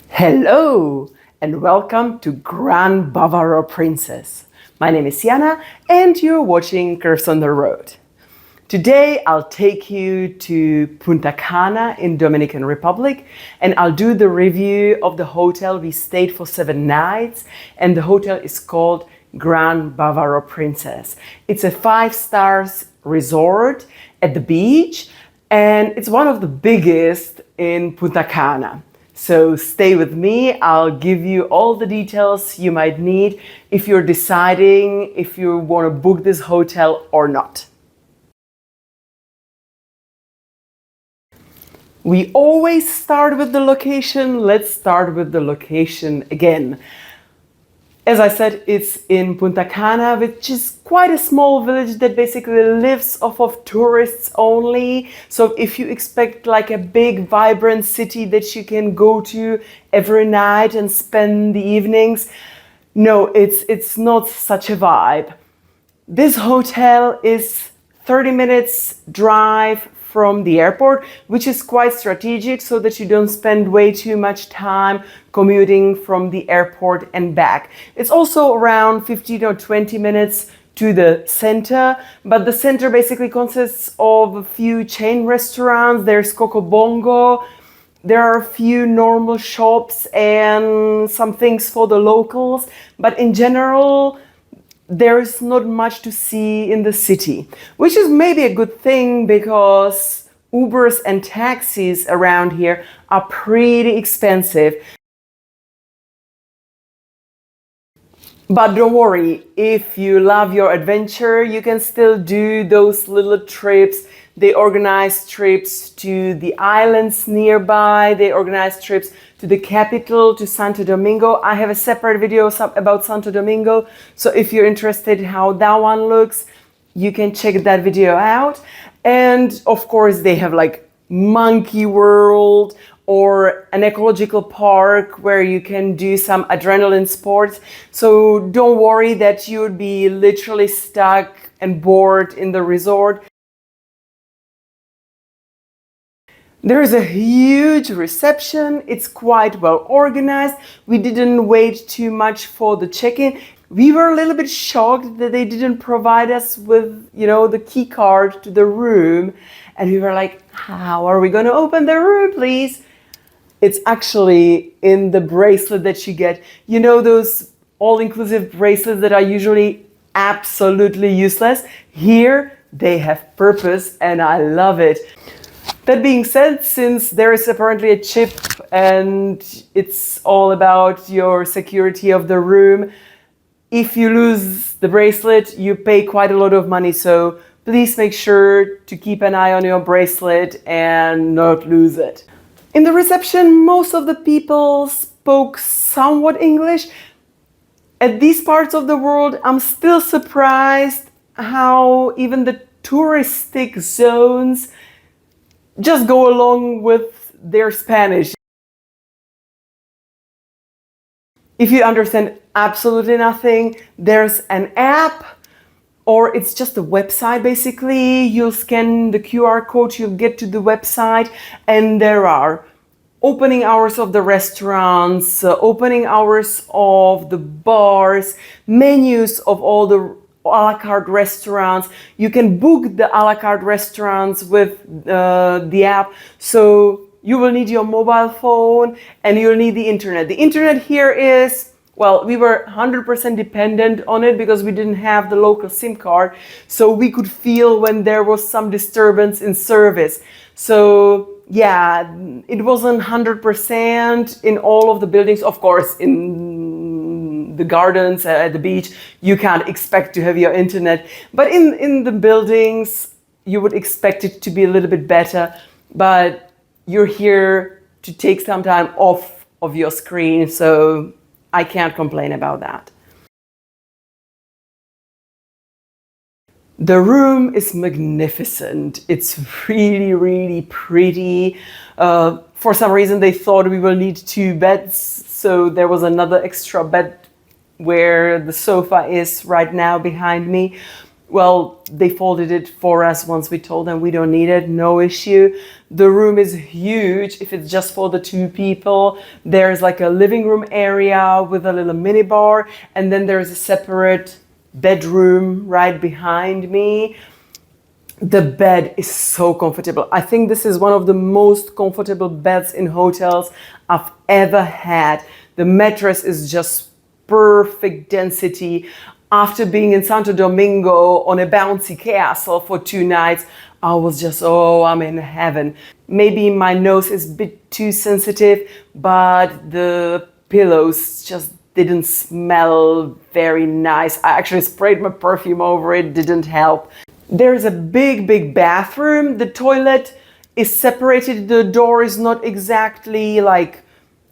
Hello and welcome to Grand Bavaro Princess. My name is Jana and you're watching Curves on the Road. Today I'll take you to Punta Cana in Dominican Republic and I'll do the review of the hotel we stayed for 7 nights, and the hotel is called Grand Bavaro Princess. It's a 5-star resort at the beach and it's one of the biggest in Punta Cana. So stay with me, I'll give you all the details you might need if you're deciding if you want to book this hotel or not. We always start with the location. Let's start with the location again. As I said, it's in Punta Cana, which is quite a small village that basically lives off of tourists only. So if you expect like a big, vibrant city that you can go to every night and spend the evenings, no, it's not such a vibe. This hotel is 30 minutes drive from the airport, which is quite strategic so that you don't spend way too much time commuting from the airport and back. It's also around 15 or 20 minutes to the center, but the center basically consists of a few chain restaurants. There's Coco Bongo, there are a few normal shops and some things for the locals, but in general, there is not much to see in the city, which is maybe a good thing because Ubers and taxis around here are pretty expensive. But don't worry, if you love your adventure, you can still do those little trips. They organize trips to the islands nearby. They organize trips to the capital, to Santo Domingo. I have a separate video about Santo Domingo. So if you're interested how that one looks, you can check that video out. And of course, they have like Monkey World or an ecological park where you can do some adrenaline sports. So don't worry that you would be literally stuck and bored in the resort. There is a huge reception. It's quite well organized. We didn't wait too much for the check-in. We were a little bit shocked that they didn't provide us with, the key card to the room. And we were like, how are we going to open the room, please? It's actually in the bracelet that you get. You know those all-inclusive bracelets that are usually absolutely useless? Here, they have purpose and I love it. That being said, since there is apparently a chip and it's all about your security of the room, if you lose the bracelet, you pay quite a lot of money. So please make sure to keep an eye on your bracelet and not lose it. In the reception, most of the people spoke somewhat English. At these parts of the world, I'm still surprised how even the touristic zones just go along with their Spanish. If you understand absolutely nothing, there's an app, or it's just a website basically. You'll scan the QR code, you'll get to the website, and there are opening hours of the restaurants, opening hours of the bars, menus of all the a la carte restaurants. You can book the a la carte restaurants with the app. So you will need your mobile phone and you'll need the internet. The internet here is, well, we were 100% dependent on it because we didn't have the local SIM card. So we could feel when there was some disturbance in service. So yeah, it wasn't 100% in all of the buildings. Of course, in the gardens at the beach, you can't expect to have your internet. But in the buildings, you would expect it to be a little bit better. But you're here to take some time off of your screen, so I can't complain about that. The room is magnificent. It's really, really pretty. For some reason, they thought we will need 2 beds, so there was another extra bed where the sofa is right now behind me. Well, they folded it for us once we told them we don't need it, no issue. The room is huge if it's just for the 2 people. There's like a living room area with a little mini bar, and then there's a separate bedroom right behind me. The bed is so comfortable. I think this is one of the most comfortable beds in hotels I've ever had. The mattress is just perfect density. After being in Santo Domingo on a bouncy castle for 2 nights, I was just, oh, I'm in heaven. Maybe my nose is a bit too sensitive, but the pillows just didn't smell very nice. I actually sprayed my perfume over it, didn't help. There's a big, big bathroom. The toilet is separated. The door is not exactly like,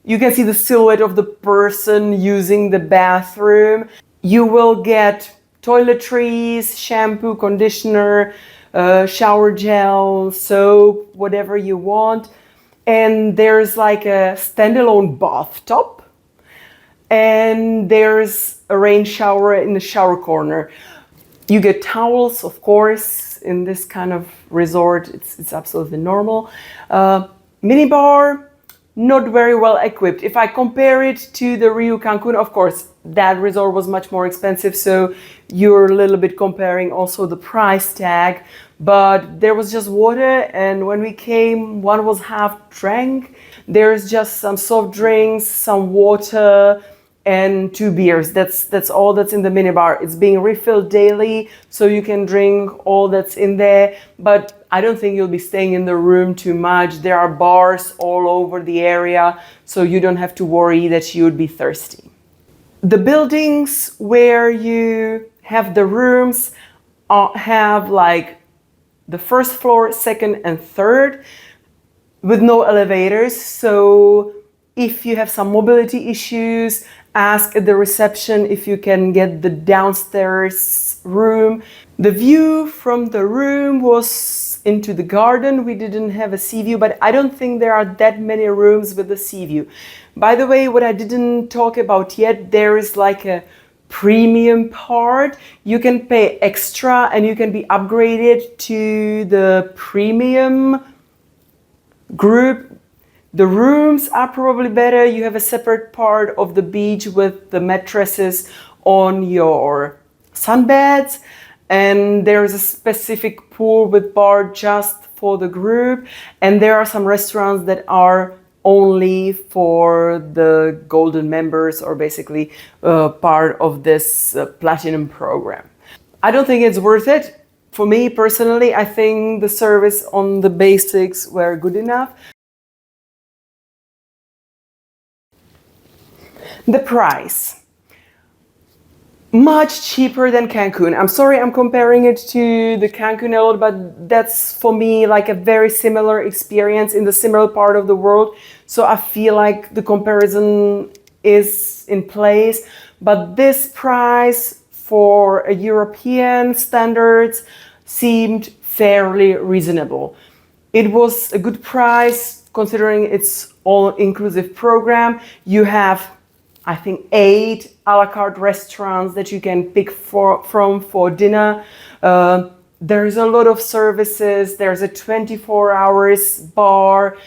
you can see the silhouette of the person using the bathroom. You will get toiletries, shampoo, conditioner, shower gel, soap, whatever you want. And there's like a standalone bathtub. And there's a rain shower in the shower corner. You get towels, of course, in this kind of resort. It's absolutely normal. Minibar, not very well equipped. If I compare it to the Rio Cancun, of course, that resort was much more expensive, so you're a little bit comparing also the price tag. But there was just water, and when we came, one was half drank. There's just some soft drinks, some water, and 2 beers. That's all that's in the minibar. It's being refilled daily, so you can drink all that's in there. But I don't think you'll be staying in the room too much. There are bars all over the area, so you don't have to worry that you would be thirsty. The buildings where you have the rooms have like the first floor, second, and third with no elevators. So if you have some mobility issues, ask at the reception if you can get the downstairs room. The view from the room was into the garden. We didn't have a sea view, but I don't think there are that many rooms with a sea view. By the way, what I didn't talk about yet, there is like a premium part. You can pay extra and you can be upgraded to the premium group. The rooms are probably better. You have a separate part of the beach with the mattresses on your sunbeds, and there's a specific pool with bar just for the group, and there are some restaurants that are only for the golden members, or basically part of this platinum program. I don't think it's worth it. For me personally, I think the service on the basics were good enough. The price, much cheaper than Cancun. I'm sorry I'm comparing it to the Cancun a lot, but that's for me like a very similar experience in the similar part of the world. So I feel like the comparison is in place. But this price for a European standards seemed fairly reasonable. It was a good price considering it's all-inclusive program. You have, I think, 8 a la carte restaurants that you can pick from for dinner. There's a lot of services. There's a 24 hours bar,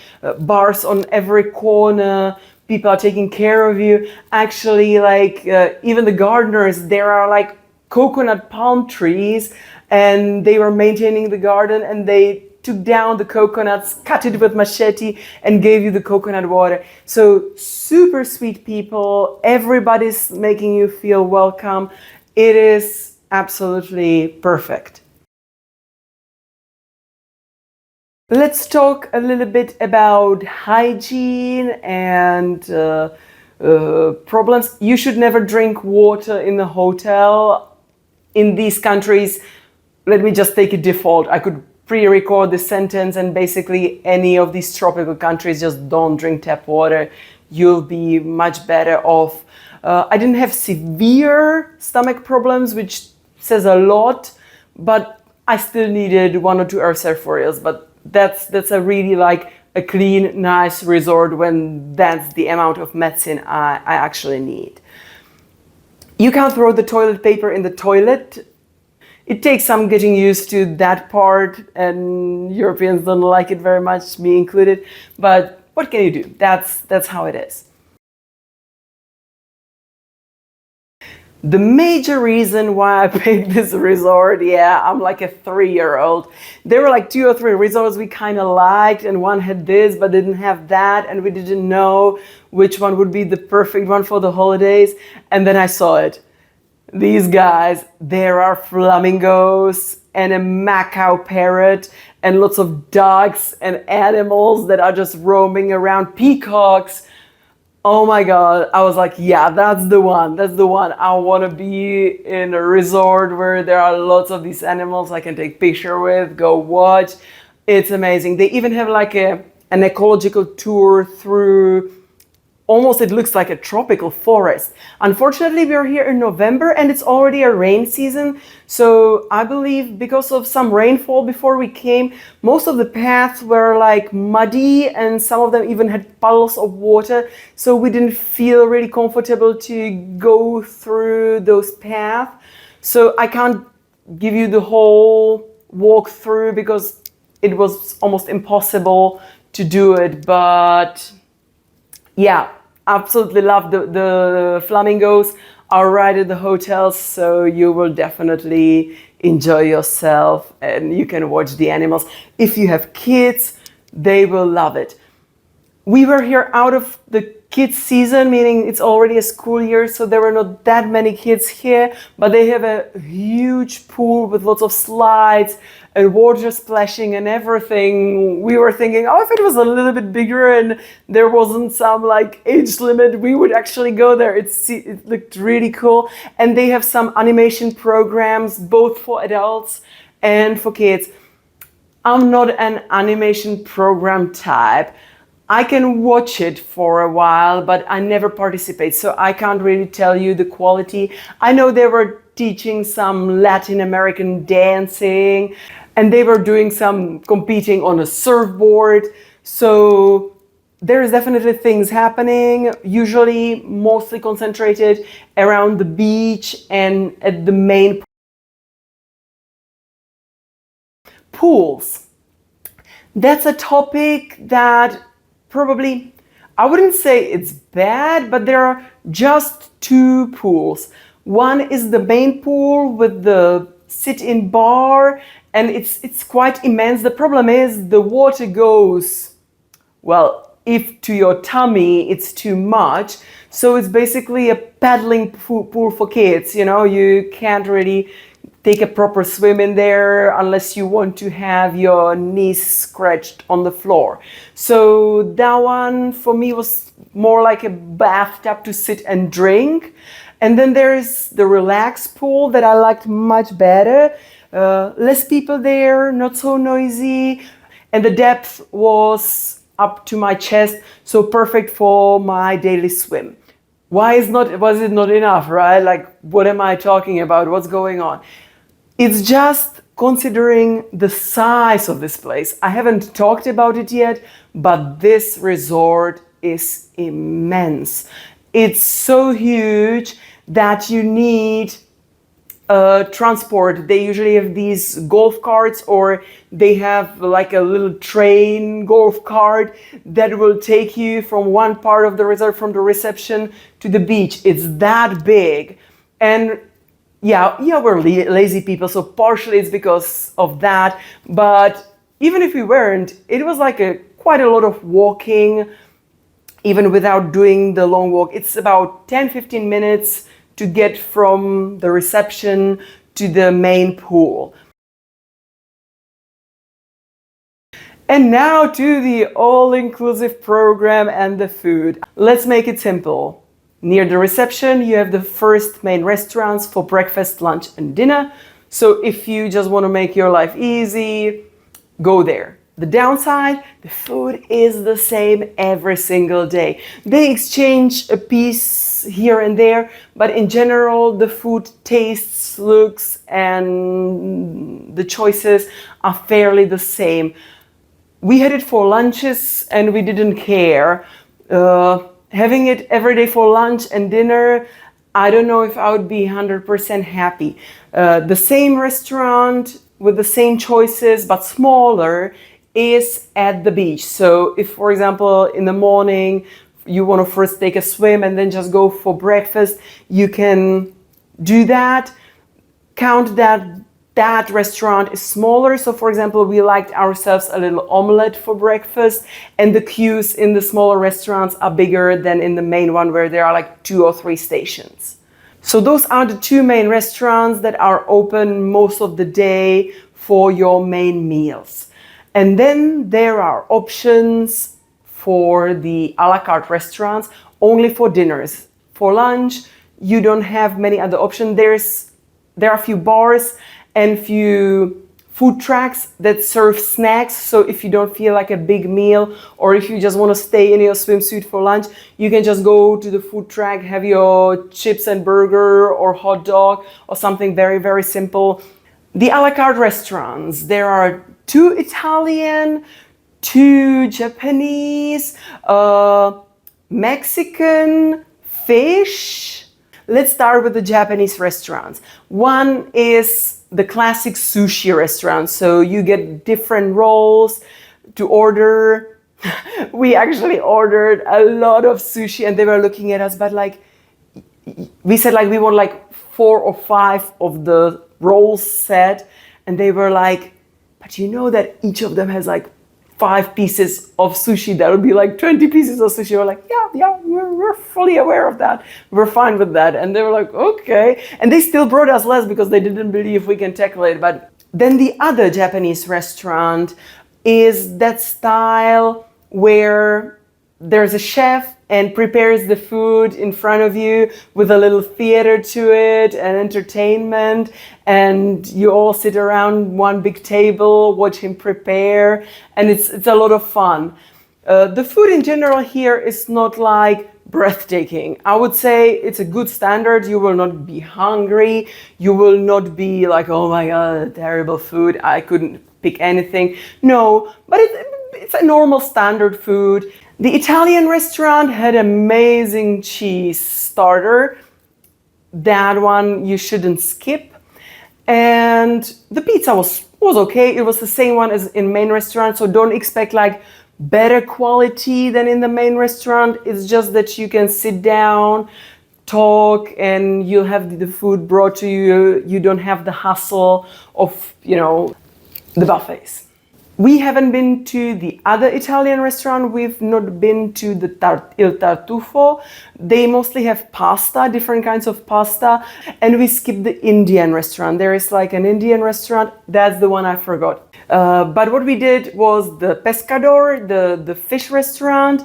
bars on every corner. People are taking care of you. Actually, like even the gardeners, there are like coconut palm trees, and they were maintaining the garden, and they took down the coconuts, cut it with machete, and gave you the coconut water. So super sweet people. Everybody's making you feel welcome. It is absolutely perfect. Let's talk a little bit about hygiene and problems. You should never drink water in the hotel. In these countries, let me just take a default. I could pre-record this sentence, and basically any of these tropical countries, just don't drink tap water. You'll be much better off. I didn't have severe stomach problems, which says a lot, but I still needed 1 or 2 hours surfarials. But that's a really like a clean, nice resort when that's the amount of medicine I actually need. You can't throw the toilet paper in the toilet. It takes some getting used to that part, and Europeans don't like it very much, me included. But what can you do? That's how it is. The major reason why I picked this resort, yeah, I'm like a 3-year-old. There were like 2 or 3 resorts we kind of liked, and one had this but didn't have that, and we didn't know which one would be the perfect one for the holidays. And then I saw it. These guys, there are flamingos and a macaw parrot and lots of ducks and animals that are just roaming around, peacocks. Oh my God, I was like, yeah, that's the one. That's the one. I want to be in a resort where there are lots of these animals I can take picture with, go watch. It's amazing. They even have like an ecological tour through, almost it looks like a tropical forest. Unfortunately, we are here in November and it's already a rain season. So I believe because of some rainfall before we came, most of the paths were like muddy and some of them even had puddles of water. So we didn't feel really comfortable to go through those paths. So I can't give you the whole walk through because it was almost impossible to do it. But yeah, absolutely love the flamingos are right at the hotels, so you will definitely enjoy yourself and you can watch the animals. If you have kids, they will love it. We were here out of the kids season, meaning it's already a school year, so there were not that many kids here, but they have a huge pool with lots of slides and water splashing and everything. We were thinking, oh, if it was a little bit bigger and there wasn't some like age limit, we would actually go there. It looked really cool. And they have some animation programs, both for adults and for kids. I'm not an animation program type. I can watch it for a while, but I never participate, so I can't really tell you the quality. I know they were teaching some Latin American dancing, and they were doing some competing on a surfboard. So there's definitely things happening, usually mostly concentrated around the beach and at the main pools. That's a topic that probably, I wouldn't say it's bad, but there are just 2 pools. One is the main pool with the sit-in bar, and it's quite immense. The problem is the water goes, well, if to your tummy it's too much. So it's basically a paddling pool for kids. You know, you can't really take a proper swim in there unless you want to have your knees scratched on the floor. So that one for me was more like a bathtub to sit and drink. And then there's the relaxed pool that I liked much better. Less people there, not so noisy, and the depth was up to my chest, so perfect for my daily swim. Was it not enough, right? Like, what am I talking about? What's going on? It's just considering the size of this place. I haven't talked about it yet, but this resort is immense. It's so huge that you need transport. They usually have these golf carts, or they have like a little train golf cart that will take you from one part of the resort, from the reception to the beach. It's that big. And yeah, we're lazy people, so partially it's because of that. But even if we weren't, it was like quite a lot of walking, even without doing the long walk. It's about 10-15 minutes to get from the reception to the main pool. And now to the all-inclusive program and the food. Let's make it simple. Near the reception, you have the first main restaurants for breakfast, lunch, and dinner. So if you just want to make your life easy, go there. The downside, the food is the same every single day. They exchange a piece here and there, but in general, the food tastes, looks, and the choices are fairly the same. We had it for lunches and we didn't care. Having it every day for lunch and dinner, I don't know if I would be 100% happy. The same restaurant with the same choices but smaller is at the beach. So if, for example, in the morning you want to first take a swim and then just go for breakfast, you can do that. Count that restaurant is smaller. So for example, we liked ourselves a little omelette for breakfast, and the queues in the smaller restaurants are bigger than in the main one where there are like 2 or 3 stations. So those are the 2 main restaurants that are open most of the day for your main meals. And then there are options for the a la carte restaurants only for dinners. For lunch, you don't have many other options. There are a few bars and few food trucks that serve snacks. So if you don't feel like a big meal, or if you just want to stay in your swimsuit for lunch, you can just go to the food truck, have your chips and burger or hot dog or something very, very simple. The a la carte restaurants, there are 2 Italian, 2 Japanese, Mexican, fish. Let's start with the Japanese restaurants. One is the classic sushi restaurant. So you get different rolls to order. We actually ordered a lot of sushi and they were looking at us, but like, we said like we want like 4 or 5 of the rolls set, and they were like, but you know that each of them has like 5 pieces of sushi. That would be like 20 pieces of sushi. We're like, yeah, we're fully aware of that. We're fine with that. And they were like, okay. And they still brought us less because they didn't believe we can tackle it. But then the other Japanese restaurant is that style where there's a chef and prepares the food in front of you with a little theater to it and entertainment, and you all sit around one big table, watch him prepare, and it's a lot of fun. The food in general here is not like breathtaking. I would say it's a good standard. You will not be hungry. You will not be like, oh my God, terrible food. I couldn't pick anything. No, but it's a normal standard food. The Italian restaurant had amazing cheese starter. That one you shouldn't skip. And the pizza was okay. It was the same one as in main restaurant, so don't expect like better quality than in the main restaurant. It's just that you can sit down, talk, and you'll have the food brought to you. You don't have the hustle of, the buffets. We haven't been to the other Italian restaurant. We've not been to the Il Tartufo. They mostly have pasta, different kinds of pasta. And we skipped the Indian restaurant. There is like an Indian restaurant. That's the one I forgot. But what we did was the Pescador, the fish restaurant.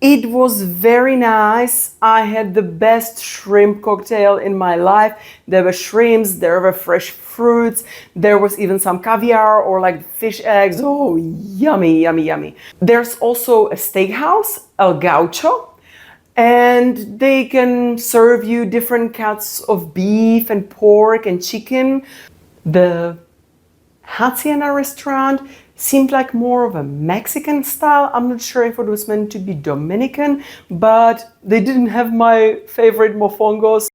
It was very nice. I had the best shrimp cocktail in my life. There were shrimps, there were fresh fruits, there was even some caviar or like fish eggs. Oh, yummy, yummy, yummy. There's also a steakhouse, El Gaucho, and they can serve you different cuts of beef and pork and chicken. The Hacienda restaurant seemed like more of a Mexican style. I'm not sure if it was meant to be Dominican, but they didn't have my favorite mofongos.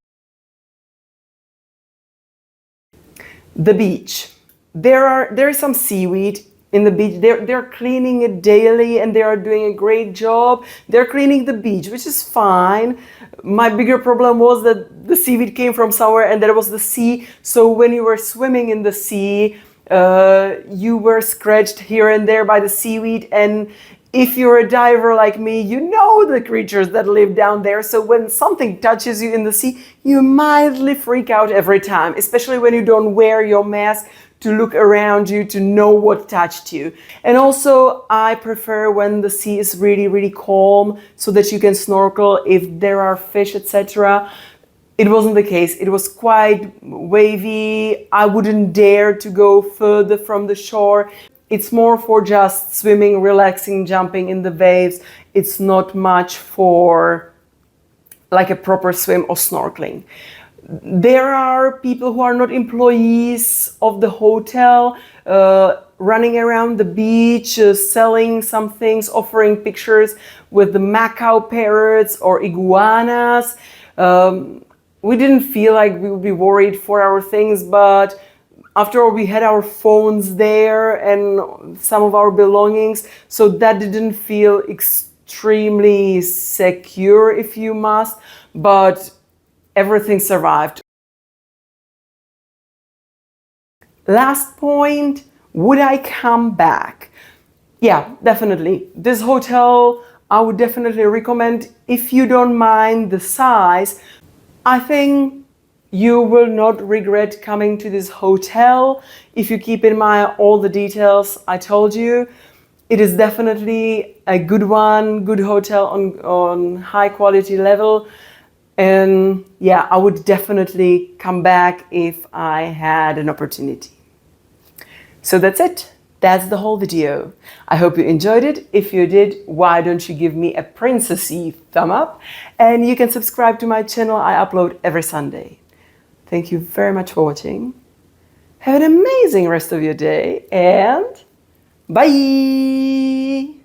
The beach. There is some seaweed in the beach. They're cleaning it daily and they are doing a great job. They're cleaning the beach, which is fine. My bigger problem was that the seaweed came from somewhere and there was the sea. So when you were swimming in the sea, you were scratched here and there by the seaweed, and if you're a diver like me, you know the creatures that live down there. So when something touches you in the sea, you mildly freak out every time, especially when you don't wear your mask to look around you to know what touched you. And also, I prefer when the sea is really, really calm so that you can snorkel if there are fish, etc. It wasn't the case. It was quite wavy. I wouldn't dare to go further from the shore. It's more for just swimming, relaxing, jumping in the waves. It's not much for like a proper swim or snorkeling. There are people who are not employees of the hotel running around the beach, selling some things, offering pictures with the macaw parrots or iguanas. We didn't feel like we would be worried for our things, but after all, we had our phones there and some of our belongings, so that didn't feel extremely secure, if you must, but everything survived. Last point, would I come back? Yeah, definitely. This hotel, I would definitely recommend if you don't mind the size. I think you will not regret coming to this hotel if you keep in mind all the details I told you. It is definitely a good one, good hotel on high quality level. And yeah, I would definitely come back if I had an opportunity. So that's it. That's the whole video. I hope you enjoyed it. If you did, why don't you give me a princessy thumb up? And you can subscribe to my channel. I upload every Sunday. Thank you very much for watching. Have an amazing rest of your day and bye!